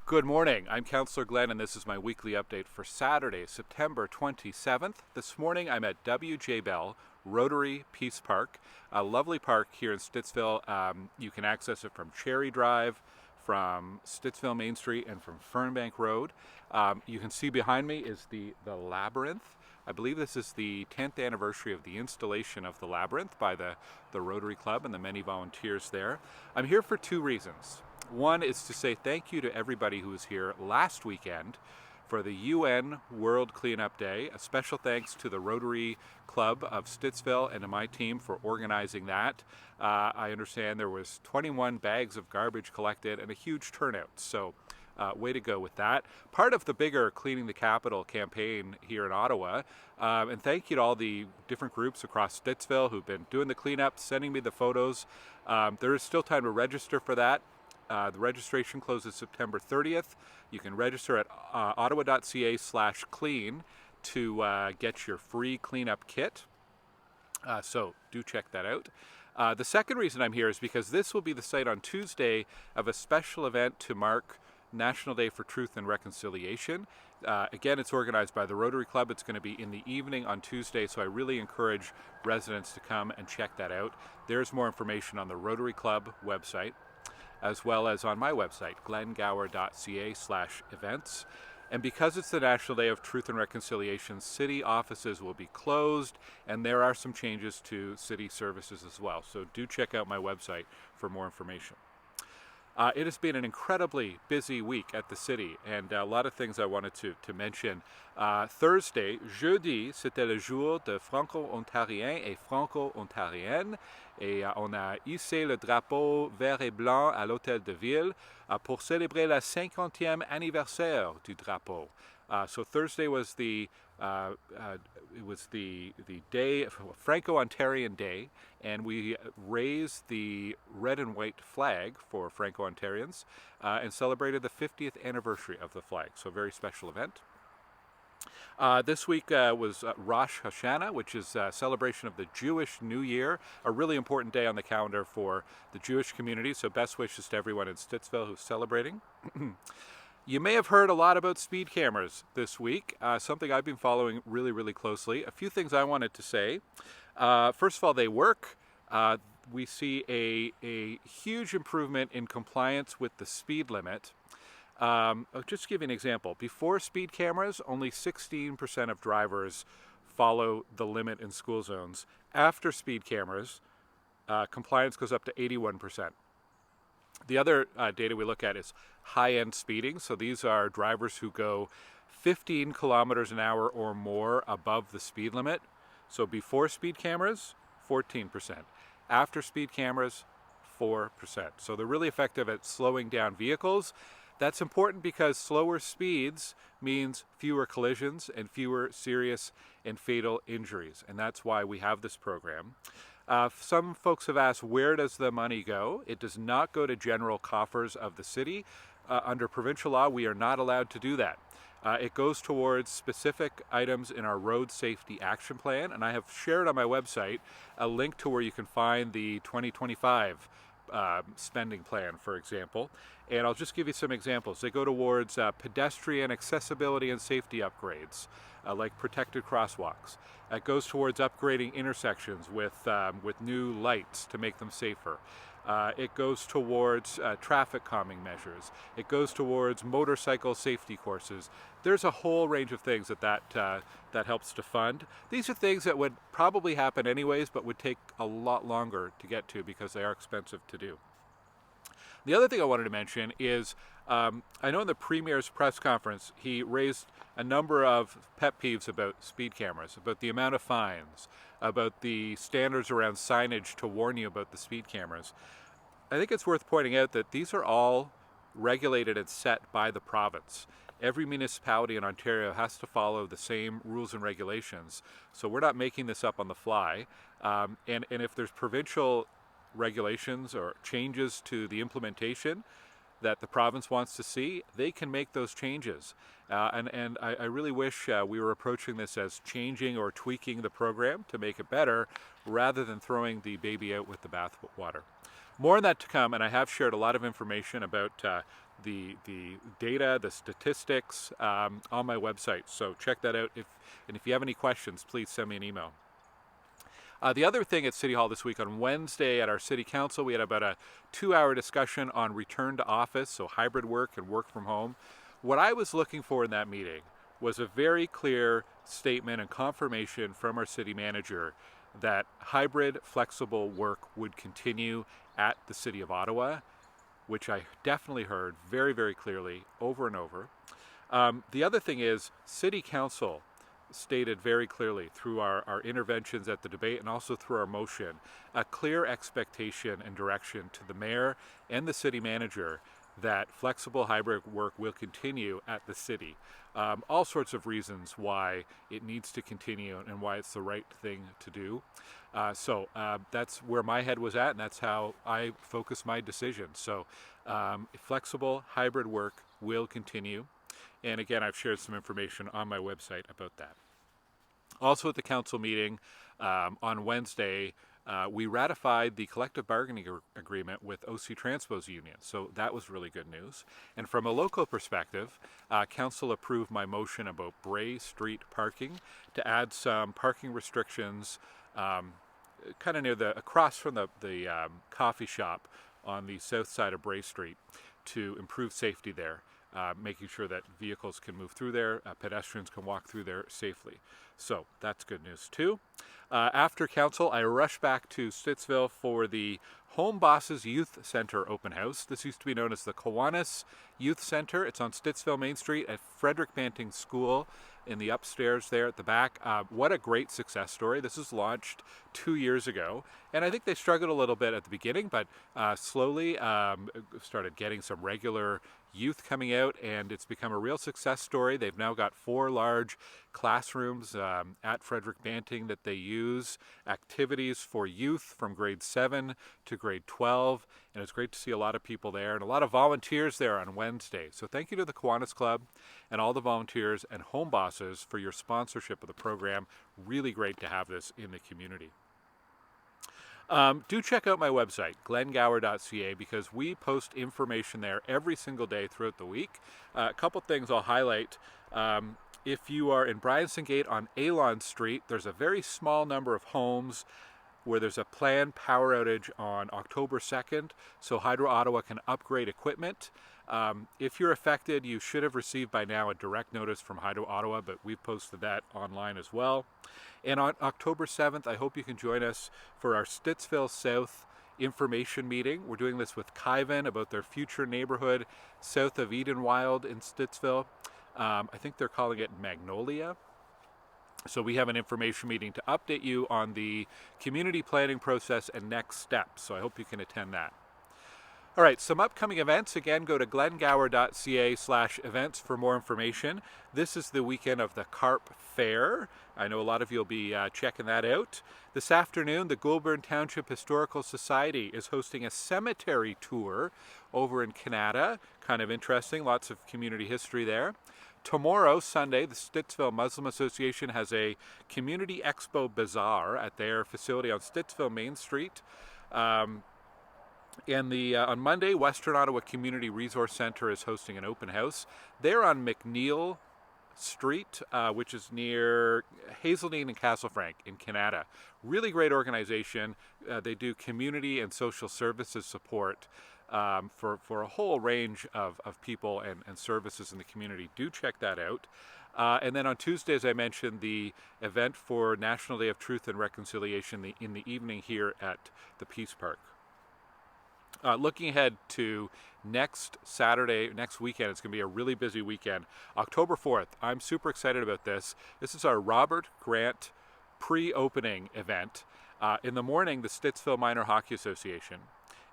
Good morning, I'm Councillor Glen and this is my weekly update for Saturday, September 27th. This morning I'm at W.J. Bell, Rotary Peace Park, a lovely park here in Stittsville. You can access it from Cherry Drive, from Stittsville Main Street and from Fernbank Road. You can see behind me is the Labyrinth. I believe this is the 10th anniversary of the installation of the Labyrinth by the Rotary Club and the many volunteers there. I'm here for two reasons. One is to say thank you to everybody who was here last weekend for the UN World Cleanup Day. A special thanks to the Rotary Club of Stittsville and to my team for organizing that. I understand there was 21 bags of garbage collected and a huge turnout, so way to go with that. Part of the bigger Cleaning the Capital campaign here in Ottawa, and thank you to all the different groups across Stittsville who've been doing the cleanup, sending me the photos. There is still time to register for that. The registration closes September 30th. You can register at ottawa.ca/clean to get your free cleanup kit. So do check that out. The second reason I'm here is because this will be the site on Tuesday of a special event to mark National Day for Truth and Reconciliation. Again, it's organized by the Rotary Club. It's going to be in the evening on Tuesday, so I really encourage residents to come and check that out. There's more information on the Rotary Club website, as well as on my website, glengower.ca/events. And because it's the National Day of Truth and Reconciliation, city offices will be closed, and there are some changes to city services as well. So do check out my website for more information. It has been an incredibly busy week at the city, and a lot of things I wanted to mention. Thursday, jeudi, c'était le jour de Franco-Ontariens et Franco-Ontariennes, et on a hissé le drapeau vert et blanc à l'hôtel de ville pour célébrer le 50e anniversaire du drapeau. So Thursday was the day, Franco-Ontarian Day, and we raised the red and white flag for Franco-Ontariens and celebrated the 50th anniversary of the flag. So a very special event. This week was Rosh Hashanah, which is a celebration of the Jewish New Year, a really important day on the calendar for the Jewish community. So best wishes to everyone in Stittsville who's celebrating. You may have heard a lot about speed cameras this week, something I've been following really closely. A few things I wanted to say. First of all, they work. We see a huge improvement in compliance with the speed limit. I'll just give you an example. Before speed cameras, only 16% of drivers follow the limit in school zones. After speed cameras, compliance goes up to 81%. The other data we look at is high-end speeding. So these are drivers who go 15 kilometers an hour or more above the speed limit. So before speed cameras, 14%. After speed cameras, 4%. So they're really effective at slowing down vehicles. That's important because slower speeds means fewer collisions and fewer serious and fatal injuries. And that's why we have this program. Some folks have asked, where does the money go? It does not go to general coffers of the city. Under provincial law, we are not allowed to do that. It goes towards specific items in our Road Safety Action Plan, and I have shared on my website a link to where you can find the 2025 spending plan, for example. And I'll just give you some examples. They go towards pedestrian accessibility and safety upgrades, like protected crosswalks. It goes towards upgrading intersections with new lights to make them safer. It goes towards traffic calming measures. It goes towards motorcycle safety courses. There's a whole range of things that helps to fund. These are things that would probably happen anyways, but would take a lot longer to get to because they are expensive to do. The other thing I wanted to mention is, I know in the Premier's press conference, he raised a number of pet peeves about speed cameras, about the amount of fines, about the standards around signage to warn you about the speed cameras. I think it's worth pointing out that these are all regulated and set by the province. Every municipality in Ontario has to follow the same rules and regulations, so we're not making this up on the fly. And if there's provincial regulations or changes to the implementation that the province wants to see, they can make those changes. And I really wish we were approaching this as changing or tweaking the program to make it better rather than throwing the baby out with the bathwater. more on that to come, and I have shared a lot of information about the data, the statistics on my website. So check that out. And if you have any questions, please send me an email. The other thing at City Hall this week, on Wednesday at our City Council, we had about a 2-hour discussion on return to office, so hybrid work and work from home. What I was looking for in that meeting was a very clear statement and confirmation from our city manager that hybrid flexible work would continue at the City of Ottawa, which I definitely heard very, very clearly over and over. The other thing is City Council stated very clearly through our interventions at the debate and also through our motion, a clear expectation and direction to the mayor and the city manager that flexible hybrid work will continue at the city. All sorts of reasons why it needs to continue and why it's the right thing to do. So that's where my head was at, and that's how I focus my decision. So flexible hybrid work will continue. And again, I've shared some information on my website about that. Also at the council meeting on Wednesday, we ratified the collective bargaining agreement with OC Transpo's union. So that was really good news. And from a local perspective, council approved my motion about Brae Street parking to add some parking restrictions kind of near across from the coffee shop on the south side of Brae Street to improve safety there. Making sure that vehicles can move through there, pedestrians can walk through there safely. So that's good news too. After council, I rushed back to Stittsville for the Home Bosses Youth Center open house. This used to be known as the Kiwanis Youth Center. It's on Stittsville Main Street at Frederick Banting School in the upstairs there at the back. What a great success story. This was launched 2 years ago, and I think they struggled a little bit at the beginning, but slowly started getting some regular youth coming out, and it's become a real success story. They've now got 4 large classrooms at Frederick Banting that they use, activities for youth from grade 7 to grade 12, and it's great to see a lot of people there and a lot of volunteers there on Wednesday. So thank you to the Kiwanis Club and all the volunteers and home bosses for your sponsorship of the program. Really great to have this in the community. Do check out my website, glengower.ca, because we post information there every single day throughout the week. A couple things I'll highlight. If you are in Bryanston Gate on Alon Street, there's a very small number of homes where there's a planned power outage on October 2nd, so Hydro Ottawa can upgrade equipment. If you're affected, you should have received by now a direct notice from Hydro Ottawa, but we've posted that online as well. And on October 7th, I hope you can join us for our Stittsville South information meeting. We're doing this with Caivan about their future neighborhood south of Edenwild in Stittsville. I think they're calling it Magnolia. So we have an information meeting to update you on the community planning process and next steps. So I hope you can attend that. All right, some upcoming events. Again, go to glengower.ca/events for more information. This is the weekend of the Carp Fair. I know a lot of you will be checking that out. This afternoon, the Goulbourn Township Historical Society is hosting a cemetery tour over in Canada. Kind of interesting, lots of community history there. Tomorrow, Sunday, the Stittsville Muslim Association has a Community Expo Bazaar at their facility on Stittsville Main Street. On Monday, Western Ottawa Community Resource Centre is hosting an open house. They're on McNeil Street, which is near Hazeldean and Castlefranc in Canada. Really great organization. They do community and social services support for a whole range of people and services in the community. Do check that out. And then on Tuesday, as I mentioned, the event for National Day of Truth and Reconciliation in the evening here at the Peace Park. Looking ahead to next Saturday, next weekend, it's going to be a really busy weekend. October 4th, I'm super excited about this. This is our Robert Grant pre-opening event. In the morning, the Stittsville Minor Hockey Association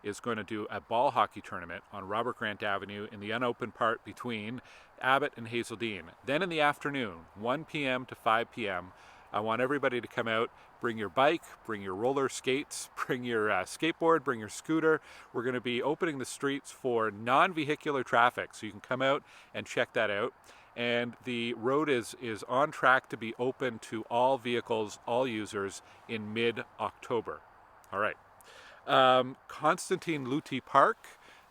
is going to do a ball hockey tournament on Robert Grant Avenue in the unopened part between Abbott and Hazeldean. Then in the afternoon, 1 p.m. to 5 p.m., I want everybody to come out, bring your bike, bring your roller skates, bring your skateboard, bring your scooter. We're going to be opening the streets for non-vehicular traffic, so you can come out and check that out. And the road is on track to be open to all vehicles, all users in mid-October. All right. Constantine Luty Park,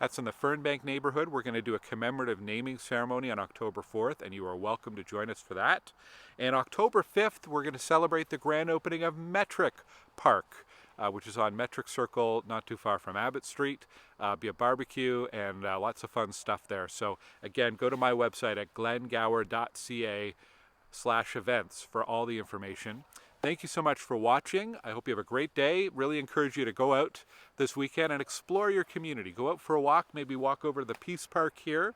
that's in the Fernbank neighborhood. We're going to do a commemorative naming ceremony on October 4th, and you are welcome to join us for that. And October 5th, we're going to celebrate the grand opening of Metric Park, which is on Metric Circle, not too far from Abbott Street. Be a barbecue and lots of fun stuff there. So again, go to my website at glengower.ca/events for all the information. Thank you so much for watching. I hope you have a great day. Really encourage you to go out this weekend and explore your community. Go out for a walk, maybe walk over to the Peace Park here.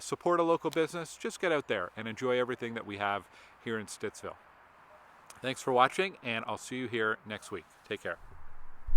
Support a local business. Just get out there and enjoy everything that we have here in Stittsville. Thanks for watching, and I'll see you here next week. Take care.